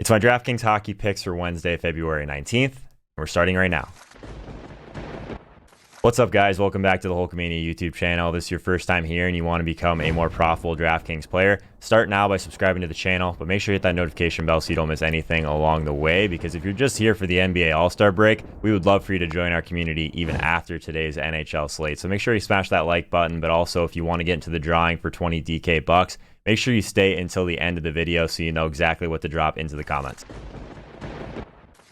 It's my DraftKings hockey picks for Wednesday, February 19th. We're starting right now. What's up, guys? Welcome back to the Holkamaniacs YouTube channel. If this is your first time here and you want to become a more profitable DraftKings player, start now by subscribing to the channel, but make sure you hit that notification bell so you don't miss anything along the way, because if you're just here for the NBA All-Star break, we would love for you to join our community even after today's NHL slate. So make sure you smash that like button, but also if you want to get into the drawing for 20 DK bucks, make sure you stay until the end of the video so you know exactly what to drop into the comments.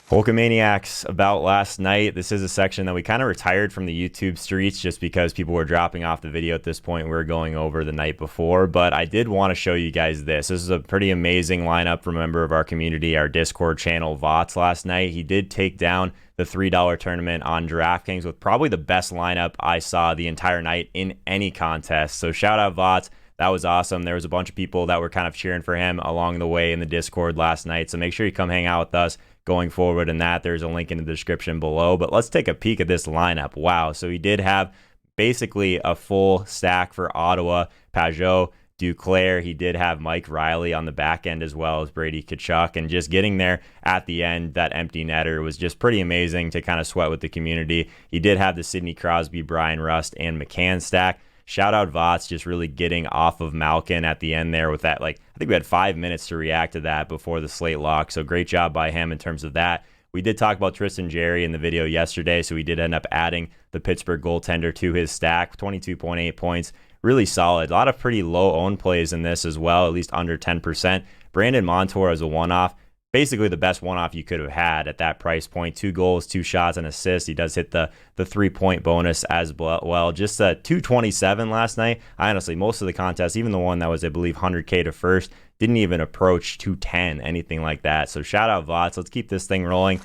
Holkamaniacs about last night. This is a section that we kind of retired from the YouTube streets just because people were dropping off the video at this point. We were going over the night before, but I did want to show you guys this. This is a pretty amazing lineup from a member of our community, our Discord channel, Vots, last night. He did take down the $3 tournament on DraftKings with probably the best lineup I saw the entire night in any contest. So shout out Vots. That was awesome. There was a bunch of people that were kind of cheering for him along the way in the Discord last night. So make sure you come hang out with us going forward in that. There's a link in the description below. But let's take a peek at this lineup. Wow. So he did have basically a full stack for Ottawa, Pajot, Duclair. He did have Mike Riley on the back end as well as Brady Tkachuk. And just getting there at the end, that empty netter was just pretty amazing to kind of sweat with the community. He did have the Sidney Crosby, Brian Rust, and McCann stack. Shout out Vots, just really getting off of Malkin at the end there with that. I think we had 5 minutes to react to that before the slate lock. So great job by him in terms of that. We did talk about Tristan Jarry in the video yesterday, so we did end up adding the Pittsburgh goaltender to his stack. 22.8 points, really solid. A lot of pretty low owned plays in this as well, at least under 10%. Brandon Montour as a one-off. Basically the best one-off you could have had at that price point. 2 goals, 2 shots, and assists. He does hit the 3-point bonus as well. Just 227 last night. Honestly, most of the contests, even the one that was, I believe, 100K to first, didn't even approach 210, anything like that. So shout out Vots. Let's keep this thing rolling.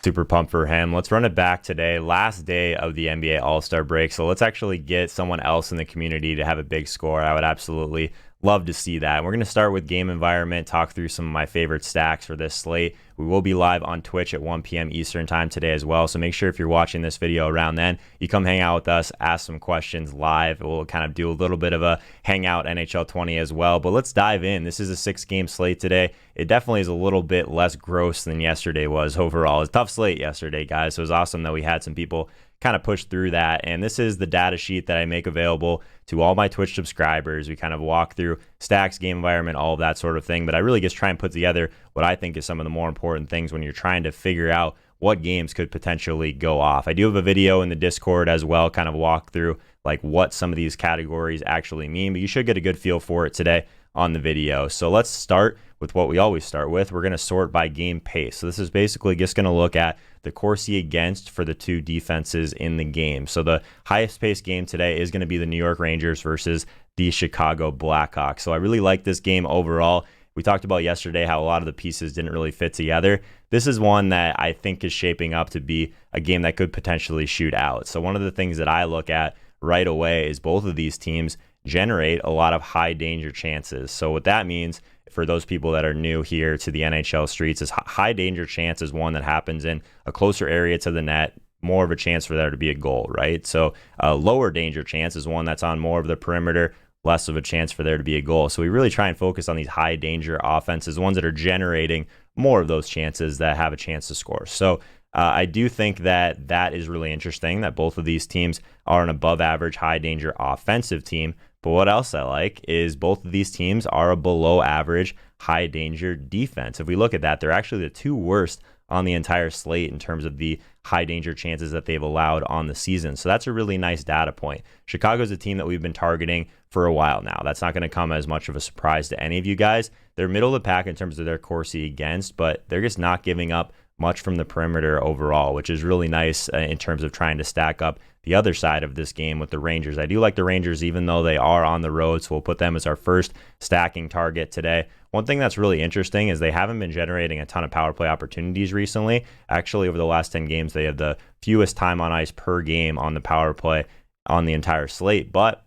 Super pumped for him. Let's run it back today, last day of the NBA All-Star break. So let's actually get someone else in the community to have a big score. I would absolutely love to see that. We're going to start with game environment, talk through some of my favorite stacks for this slate. We will be live on Twitch at 1 p.m. Eastern time today as well. So make sure if you're watching this video around then, you come hang out with us, ask some questions live. We'll kind of do a little bit of a hangout NHL 20 as well. But let's dive in. This is a 6-game slate today. It definitely is a little bit less gross than yesterday was overall. It's a tough slate yesterday, guys. So it was awesome that we had some people kind of push through that. And this is the data sheet that I make available to all my Twitch subscribers. We kind of walk through stacks, game environment, all of that sort of thing. But I really just try and put together what I think is some of the more important things when you're trying to figure out what games could potentially go off. I do have a video in the Discord as well, kind of walk through what some of these categories actually mean, but you should get a good feel for it today on the video. So let's start with what we always start with. We're going to sort by game pace. So this is basically just going to look at the Corsi against for the two defenses in the game. So the highest paced game today is going to be the New York Rangers versus the Chicago Blackhawks. So I really like this game overall. We talked about yesterday how a lot of the pieces didn't really fit together. This is one that I think is shaping up to be a game that could potentially shoot out. So one of the things that I look at right away is both of these teams generate a lot of high danger chances. So what that means for those people that are new here to the NHL streets is high danger chance is one that happens in a closer area to the net, more of a chance for there to be a goal, right? So lower danger chance is one that's on more of the perimeter, less of a chance for there to be a goal. So we really try and focus on these high danger offenses, ones that are generating more of those chances that have a chance to score. So I do think that that is really interesting that both of these teams are an above average high danger offensive team. But what else I like is both of these teams are a below average high danger defense. If we look at that, they're actually the two worst on the entire slate in terms of the high danger chances that they've allowed on the season. So that's a really nice data point. Chicago's a team that we've been targeting for a while now. That's not going to come as much of a surprise to any of you guys. They're middle of the pack in terms of their Corsi against, but they're just not giving up much from the perimeter overall, which is really nice in terms of trying to stack up the other side of this game with the Rangers. I do like the Rangers even though they are on the road, so we'll put them as our first stacking target today. One thing that's really interesting is they haven't been generating a ton of power play opportunities recently. Actually, over the last 10 games, they have the fewest time on ice per game on the power play on the entire slate, but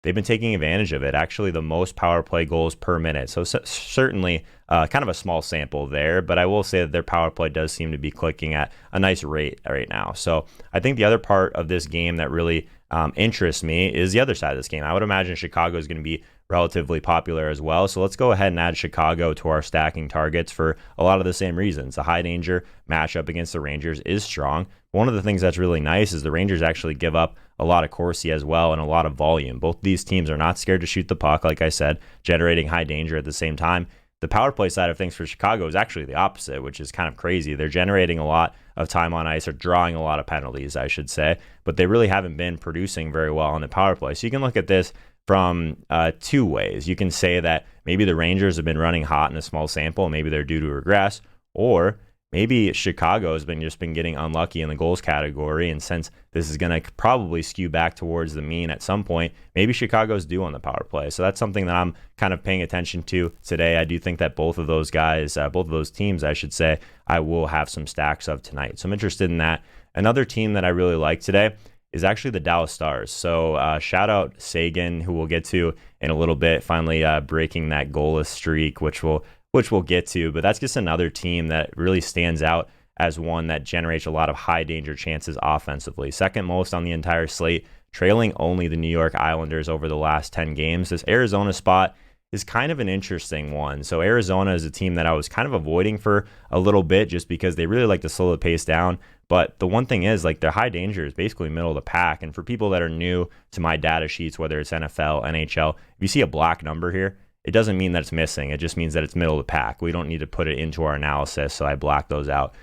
they've been taking advantage of it. Actually, the most power play goals per minute. So certainly kind of a small sample there, but I will say that their power play does seem to be clicking at a nice rate right now. So I think the other part of this game that really interests me is the other side of this game. I would imagine Chicago is going to be relatively popular as well. So let's go ahead and add Chicago to our stacking targets for a lot of the same reasons. The high danger matchup against the Rangers is strong. One of the things that's really nice is the Rangers actually give up a lot of Corsi as well and a lot of volume. Both these teams are not scared to shoot the puck, like I said, generating high danger at the same time. The power play side of things for Chicago is actually the opposite, which is kind of crazy. They're generating a lot of time on ice, or drawing a lot of penalties, I should say, but they really haven't been producing very well on the power play. So you can look at this from two ways. You can say that maybe the Rangers have been running hot in a small sample, maybe they're due to regress, or maybe Chicago has just been getting unlucky in the goals category, and since this is going to probably skew back towards the mean at some point, maybe Chicago's due on the power play. So that's something that I'm kind of paying attention to today. I do think that both of those guys, both of those teams, I should say, I will have some stacks of tonight. So I'm interested in that. Another team that I really like today is actually the Dallas Stars. So shout out Seguin, who we'll get to in a little bit, finally breaking that goalless streak, which we'll get to. But that's just another team that really stands out as one that generates a lot of high danger chances offensively. Second most on the entire slate, trailing only the New York Islanders over the last 10 games. This Arizona spot is kind of an interesting one. So Arizona is a team that I was kind of avoiding for a little bit just because they really like to slow the pace down. But the one thing is, like, their high danger is basically middle of the pack. And for people that are new to my data sheets, whether it's NFL, NHL, if you see a black number here, it doesn't mean that it's missing. It just means that it's middle of the pack. We don't need to put it into our analysis, so I black those out.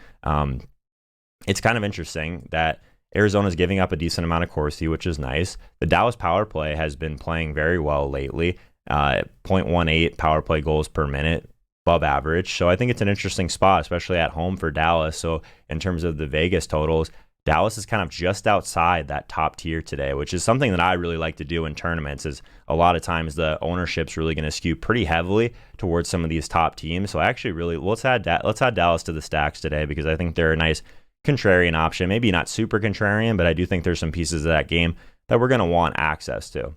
It's kind of interesting that Arizona's giving up a decent amount of Corsi, which is nice. The Dallas power play has been playing very well lately. 0.18 power play goals per minute, above average. So I think it's an interesting spot, especially at home for Dallas. So in terms of the Vegas totals, Dallas is kind of just outside that top tier today, which is something that I really like to do in tournaments. Is a lot of times the ownership's really going to skew pretty heavily towards some of these top teams. So I actually really let's add Dallas to the stacks today, because I think they're a nice contrarian option. Maybe not super contrarian, but I do think there's some pieces of that game that we're going to want access to.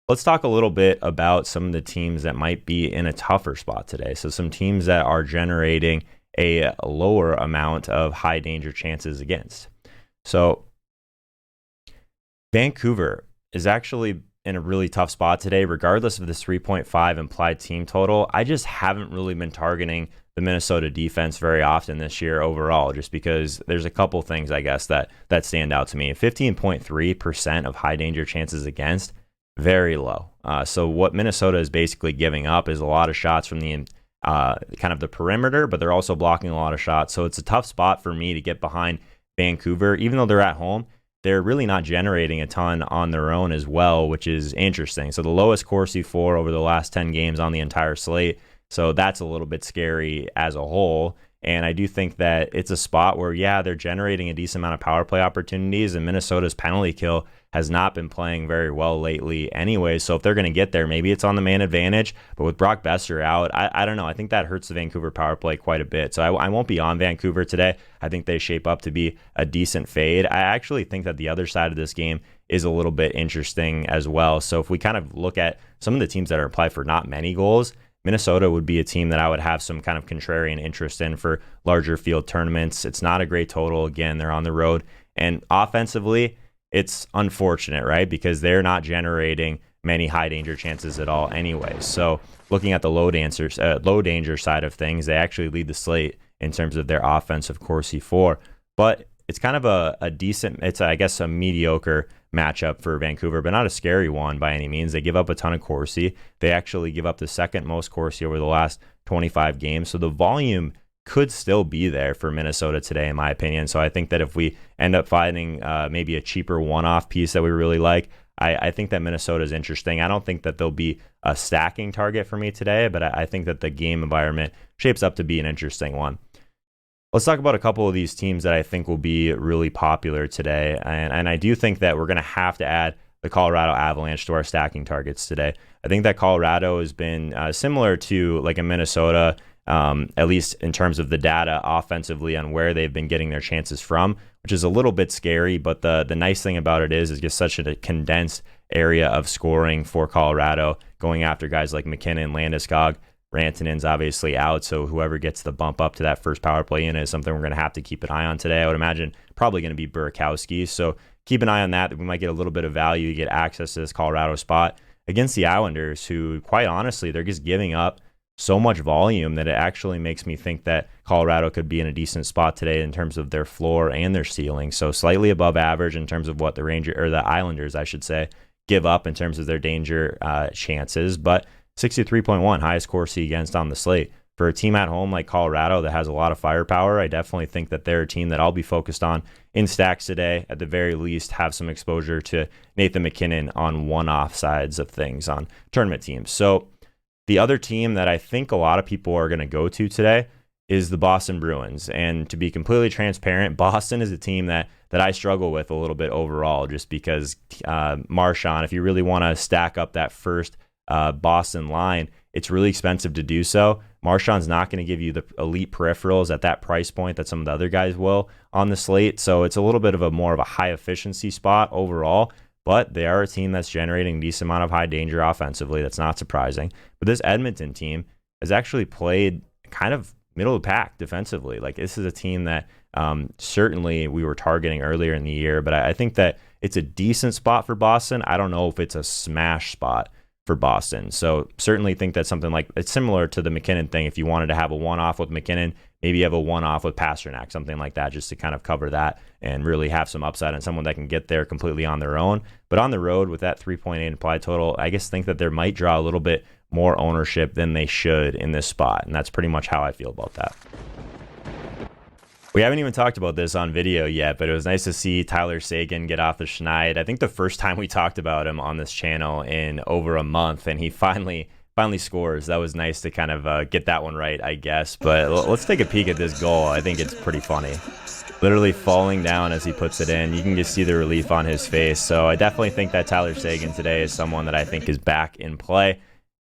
Let's talk a little bit about some of the teams that might be in a tougher spot today. So some teams that are generating a lower amount of high danger chances against. So Vancouver is actually in a really tough spot today, regardless of this 3.5 implied team total. I just haven't really been targeting the Minnesota defense very often this year overall, just because there's a couple things, I guess, that stand out to me. 15.3% of high danger chances against, very low. So what Minnesota is basically giving up is a lot of shots from the kind of the perimeter, but they're also blocking a lot of shots. So it's a tough spot for me to get behind Vancouver. Even though they're at home, they're really not generating a ton on their own as well, which is interesting. So the lowest Corsi for over the last 10 games on the entire slate. So that's a little bit scary as a whole. And I do think that it's a spot where, yeah, they're generating a decent amount of power play opportunities, and Minnesota's penalty kill has not been playing very well lately anyway. So if they're going to get there, maybe it's on the man advantage. But with Brock Besser out, I don't know. I think that hurts the Vancouver power play quite a bit. So I won't be on Vancouver today. I think they shape up to be a decent fade. I actually think that the other side of this game is a little bit interesting as well. So if we kind of look at some of the teams that are applied for not many goals, Minnesota would be a team that I would have some kind of contrarian interest in for larger field tournaments. It's not a great total. Again, they're on the road. And offensively, it's unfortunate, right? Because they're not generating many high danger chances at all anyway. So looking at the low danger side of things, they actually lead the slate in terms of their offensive Corsi for. But it's kind of a decent, it's I guess a mediocre matchup for Vancouver, but not a scary one by any means. They give up a ton of Corsi. They actually give up the second most Corsi over the last 25 games. So the volume could still be there for Minnesota today, in my opinion. So I think that if we end up finding maybe a cheaper one-off piece that we really like, I think that Minnesota is interesting. I don't think that they'll be a stacking target for me today, but I think that the game environment shapes up to be an interesting one. Let's talk about a couple of these teams that I think will be really popular today. And I do think that we're going to have to add the Colorado Avalanche to our stacking targets today. I think that Colorado has been similar to like a Minnesota, at least in terms of the data offensively on where they've been getting their chances from, which is a little bit scary. But the nice thing about it is just such a condensed area of scoring for Colorado, going after guys like McKinnon, Landeskog. Rantanen's obviously out, so whoever gets the bump up to that first power play in is something we're going to have to keep an eye on today. I would imagine probably going to be Burakovsky, so keep an eye on that. We might get a little bit of value, get access to this Colorado spot. against the Islanders, who quite honestly, they're just giving up so much volume that it actually makes me think that Colorado could be in a decent spot today in terms of their floor and their ceiling. So slightly above average in terms of what the Islanders, I should say, give up in terms of their danger chances, but 63.1, highest Corsi against on the slate. For a team at home like Colorado that has a lot of firepower, I definitely think that they're a team that I'll be focused on in stacks today. At the very least, have some exposure to Nathan MacKinnon on one-off sides of things on tournament teams. So the other team that I think a lot of people are going to go to today is the Boston Bruins. And to be completely transparent, Boston is a team that I struggle with a little bit overall, just because Marchand, if you really want to stack up that first Boston line, it's really expensive to do so. Marchand's not going to give you the elite peripherals at that price point that some of the other guys will on the slate. So it's a little bit of a more of a high efficiency spot overall, but they are a team that's generating a decent amount of high danger offensively. That's not surprising. But this Edmonton team has actually played kind of middle of the pack defensively. Like, this is a team that certainly we were targeting earlier in the year, but I think that it's a decent spot for Boston. I don't know if it's a smash spot for Boston. So certainly think that something like, it's similar to the MacKinnon thing. If you wanted to have a one-off with MacKinnon, maybe you have a one-off with Pasternak, something like that, just to kind of cover that and really have some upside on someone that can get there completely on their own. But on the road with that 3.8 implied total, I guess think that there might draw a little bit more ownership than they should in this spot. And that's pretty much how I feel about that. We haven't even talked about this on video yet, but it was nice to see Tyler Seguin get off the schneid. I think the first time we talked about him on this channel in over a month, and he finally scores. That was nice to kind of get that one right, I guess. But let's take a peek at this goal. I think it's pretty funny. Literally falling down as he puts it in. You can just see the relief on his face. So I definitely think that Tyler Seguin today is someone that I think is back in play.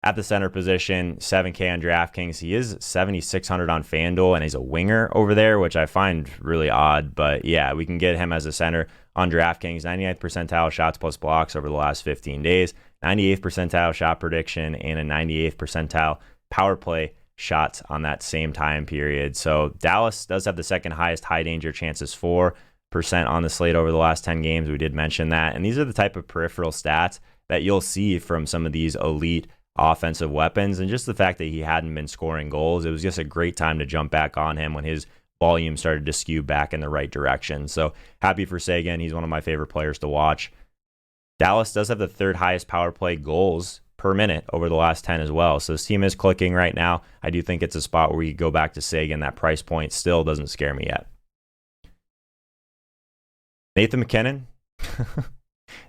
At the center position, 7K on DraftKings. He is 7,600 on FanDuel, and he's a winger over there, which I find really odd. But yeah, we can get him as a center on DraftKings. 99th percentile shots plus blocks over the last 15 days, 98th percentile shot prediction, and a 98th percentile power play shots on that same time period. So Dallas does have the second highest high danger chances, 4% on the slate over the last 10 games. We did mention that. And these are the type of peripheral stats that you'll see from some of these elite offensive weapons, and just the fact that he hadn't been scoring goals, it was just a great time to jump back on him when his volume started to skew back in the right direction. So happy for Seguin. He's one of my favorite players to watch. Dallas does have the third highest power play goals per minute over the last 10 as well. So this team is clicking right now. I do think it's a spot where you go back to Seguin. That price point still doesn't scare me yet. Nathan MacKinnon.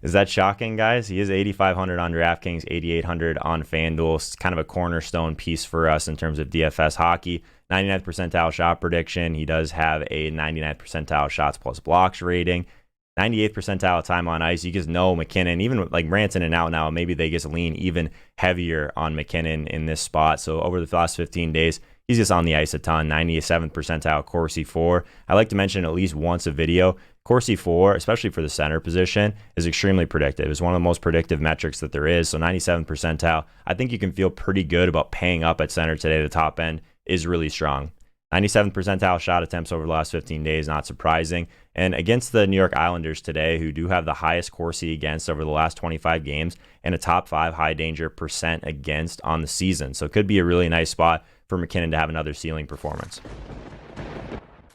Is that shocking, guys? He is 8,500 on DraftKings, 8,800 on FanDuel. It's kind of a cornerstone piece for us in terms of DFS hockey. 99th percentile shot prediction. He does have a 99th percentile shots plus blocks rating. 98th percentile time on ice. You just know MacKinnon, even like Ranson and out now, maybe they just lean even heavier on MacKinnon in this spot. So over the last 15 days, he's just on the ice a ton. 97th percentile Corsi 4. I like to mention at least once a video, Corsi 4, especially for the center position, is extremely predictive. It's one of the most predictive metrics that there is. So 97th percentile, I think you can feel pretty good about paying up at center today. The top end is really strong. 97th percentile shot attempts over the last 15 days, not surprising. And against the New York Islanders today, who do have the highest Corsi against over the last 25 games and a top 5 high danger percent against on the season. So it could be a really nice spot for MacKinnon to have another ceiling performance.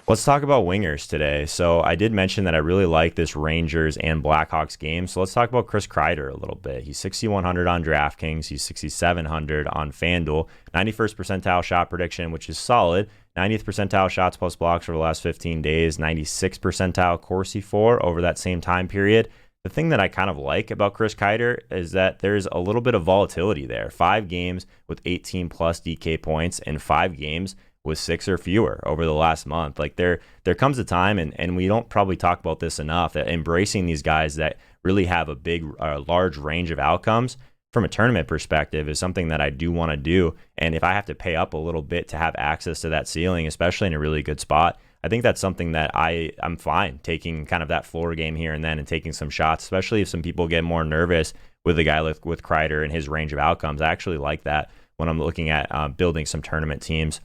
Let's talk about wingers today. So I did mention that I really like this Rangers and Blackhawks game. So let's talk about Chris Kreider a little bit. He's 6,100 on DraftKings. He's 6,700 on FanDuel. 91st percentile shot prediction, which is solid. 90th percentile shots plus blocks for the last 15 days. 96th percentile Corsi 4 over that same time period. The thing that I kind of like about Chris Kreider is that there's a little bit of volatility there. 5 games with 18 plus DK points and 5 games with 6 or fewer over the last month. Like there comes a time, and we don't probably talk about this enough, that embracing these guys that really have a large range of outcomes from a tournament perspective is something that I do want to do. And if I have to pay up a little bit to have access to that ceiling, especially in a really good spot, I think that's something that I'm fine taking kind of that floor game here and then and taking some shots, especially if some people get more nervous with a guy with Kreider and his range of outcomes. I actually like that when I'm looking at building some tournament teams.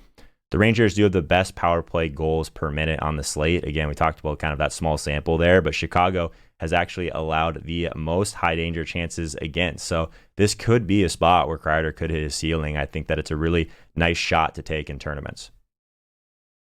The Rangers do have the best power play goals per minute on the slate. Again, we talked about kind of that small sample there, but Chicago has actually allowed the most high danger chances against. So this could be a spot where Kreider could hit his ceiling. I think that it's a really nice shot to take in tournaments.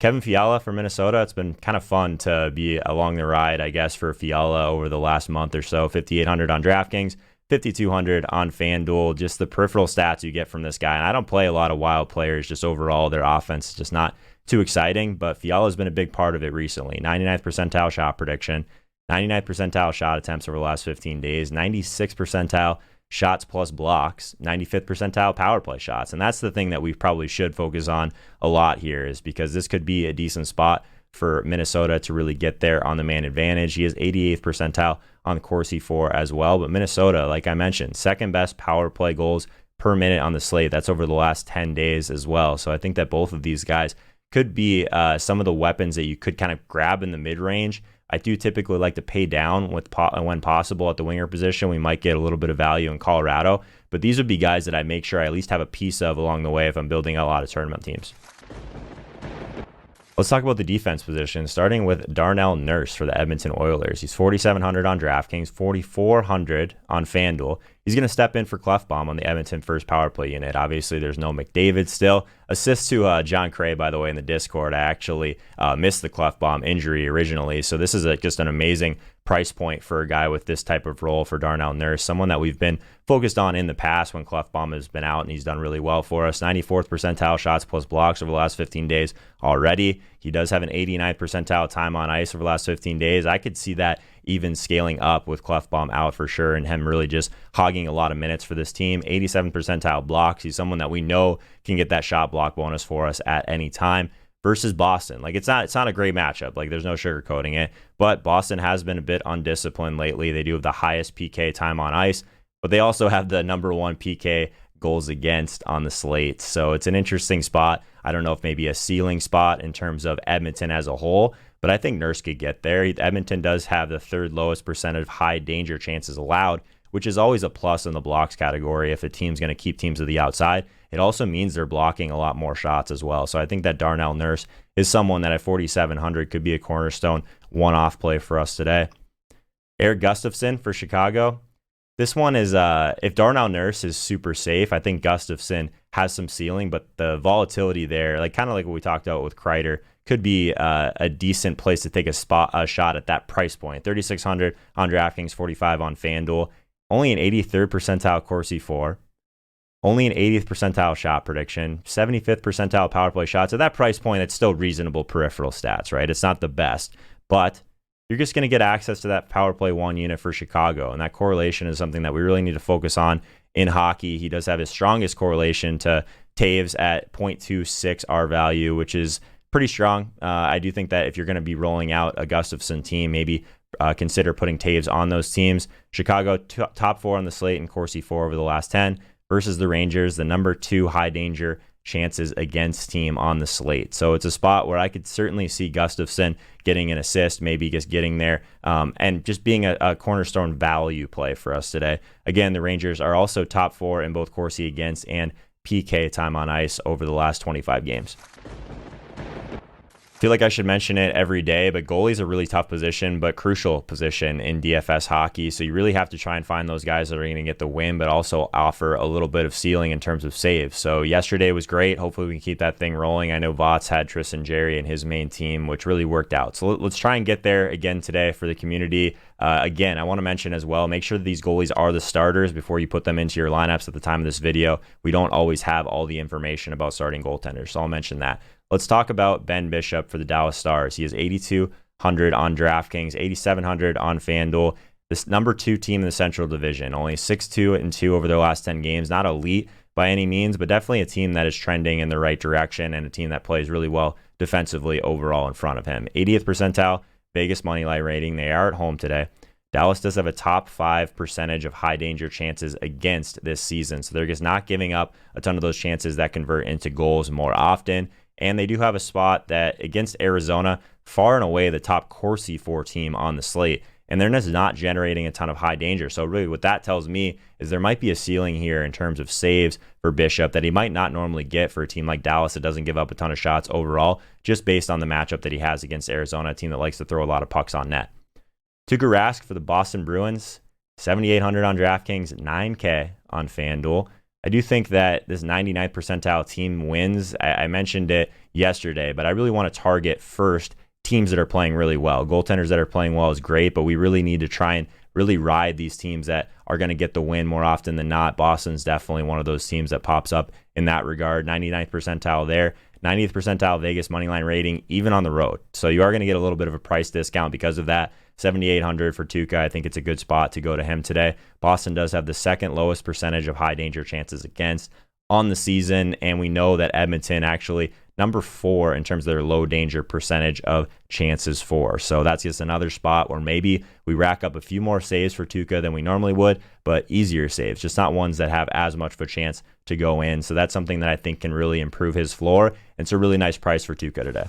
Kevin Fiala for Minnesota. It's been kind of fun to be along the ride, I guess, for Fiala over the last month or so. 5,800 on DraftKings, 5,200 on FanDuel. Just the peripheral stats you get from this guy. And I don't play a lot of wild players. Just overall, their offense is just not too exciting. But Fiala's been a big part of it recently. 99th percentile shot prediction, 99th percentile shot attempts over the last 15 days, 96th percentile shots plus blocks, 95th percentile power play shots. And that's the thing that we probably should focus on a lot here, is because this could be a decent spot for Minnesota to really get there on the man advantage. He is 88th percentile on Corsi 4 as well. But Minnesota, like I mentioned, second best power play goals per minute on the slate. That's over the last 10 days as well. So I think that both of these guys could be some of the weapons that you could kind of grab in the mid-range. I do typically like to pay down when possible at the winger position. We might get a little bit of value in Colorado, but these would be guys that I make sure I at least have a piece of along the way if I'm building a lot of tournament teams. Let's talk about the defense position, starting with Darnell Nurse for the Edmonton Oilers. He's 4,700 on DraftKings, 4,400 on FanDuel. He's going to step in for Clefbaum on the Edmonton first power play unit. Obviously, there's no McDavid still. Assist to John Cray, by the way, in the Discord. I actually missed the Clefbaum injury originally, so this is just an amazing price point for a guy with this type of role for Darnell Nurse, someone that we've been focused on in the past when Clefbaum has been out, and he's done really well for us. 94th percentile shots plus blocks over the last 15 days already. He does have an 89th percentile time on ice over the last 15 days. I could see that even scaling up with Clefbaum out for sure, and him really just hogging a lot of minutes for this team. 87th percentile blocks. He's someone that we know can get that shot block bonus for us at any time. Versus Boston. Like, it's not a great matchup. Like, there's no sugarcoating it. But Boston has been a bit undisciplined lately. They do have the highest PK time on ice, but they also have the number one PK goals against on the slate. So it's an interesting spot. I don't know if maybe a ceiling spot in terms of Edmonton as a whole, but I think Nurse could get there. Edmonton does have the third lowest percent of high danger chances allowed, which is always a plus in the blocks category if a team's going to keep teams to the outside. It also means they're blocking a lot more shots as well. So I think that Darnell Nurse is someone that at 4,700 could be a cornerstone one-off play for us today. Eric Gustafsson for Chicago. This one is, if Darnell Nurse is super safe, I think Gustafsson has some ceiling, but the volatility there, like kind of like what we talked about with Kreider, could be a decent place to take a shot at that price point. 3,600 on DraftKings, 45 on FanDuel. Only an 83rd percentile Corsi 4. Only an 80th percentile shot prediction, 75th percentile power play shots. At that price point, it's still reasonable peripheral stats, right? It's not the best, but you're just going to get access to that power play one unit for Chicago. And that correlation is something that we really need to focus on in hockey. He does have his strongest correlation to Taves at 0.26 R value, which is pretty strong. I do think that if you're going to be rolling out a Gustafsson team, maybe consider putting Taves on those teams. Chicago top 4 on the slate in Corsi 4 over the last 10. Versus the Rangers, the number 2 high danger chances against team on the slate. So it's a spot where I could certainly see Gustafsson getting an assist, maybe just getting there, and just being a cornerstone value play for us today. Again, the Rangers are also top 4 in both Corsi against and PK time on ice over the last 25 games. I feel like I should mention it every day, but goalie is a really tough position, but crucial position in DFS hockey. So you really have to try and find those guys that are going to get the win, but also offer a little bit of ceiling in terms of saves. So yesterday was great. Hopefully we can keep that thing rolling. I know Vots had Tristan Jerry in his main team, which really worked out. So let's try and get there again today for the community. Again, I want to mention as well, make sure that these goalies are the starters before you put them into your lineups at the time of this video. We don't always have all the information about starting goaltenders, so I'll mention that. Let's talk about Ben Bishop for the Dallas Stars. He is 8,200 on DraftKings, 8,700 on FanDuel. This number 2 team in the Central Division, only 6-2-2 over their last 10 games. Not elite by any means, but definitely a team that is trending in the right direction and a team that plays really well defensively overall in front of him. 80th percentile Vegas moneyline rating. They are at home today. Dallas does have a top 5 percentage of high danger chances against this season, so they're just not giving up a ton of those chances that convert into goals more often. And they do have a spot that against Arizona, far and away the top Corsi 4 team on the slate. and they're just not generating a ton of high danger. So really what that tells me is there might be a ceiling here in terms of saves for Bishop that he might not normally get for a team like Dallas that doesn't give up a ton of shots overall, just based on the matchup that he has against Arizona, a team that likes to throw a lot of pucks on net. Tuukka Rask for the Boston Bruins, 7,800 on DraftKings, 9K on FanDuel. I do think that this 99th percentile team wins. I mentioned it yesterday, but I really want to target first teams that are playing really well. Goaltenders that are playing well is great, but we really need to try and really ride these teams that are going to get the win more often than not. Boston's definitely one of those teams that pops up in that regard. 99th percentile there. 90th percentile Vegas moneyline rating, even on the road. So you are going to get a little bit of a price discount because of that. 7,800 for Tuukka. I think it's a good spot to go to him today. Boston does have the second lowest percentage of high danger chances against on the season, and we know that Edmonton actually number 4 in terms of their low danger percentage of chances for. So that's just another spot where maybe we rack up a few more saves for Tuukka than we normally would, but easier saves, just not ones that have as much of a chance to go in. So that's something that I think can really improve his floor. And it's a really nice price for Tuukka today.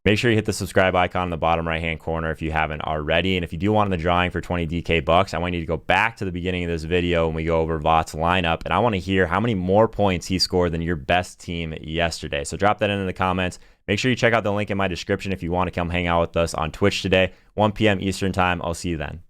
Make sure you hit the subscribe icon in the bottom right-hand corner if you haven't already. And if you do want in the drawing for 20 DK bucks, I want you to go back to the beginning of this video when we go over Vought's lineup. And I want to hear how many more points he scored than your best team yesterday. So drop that in the comments. Make sure you check out the link in my description if you want to come hang out with us on Twitch today, 1 p.m. Eastern time. I'll see you then.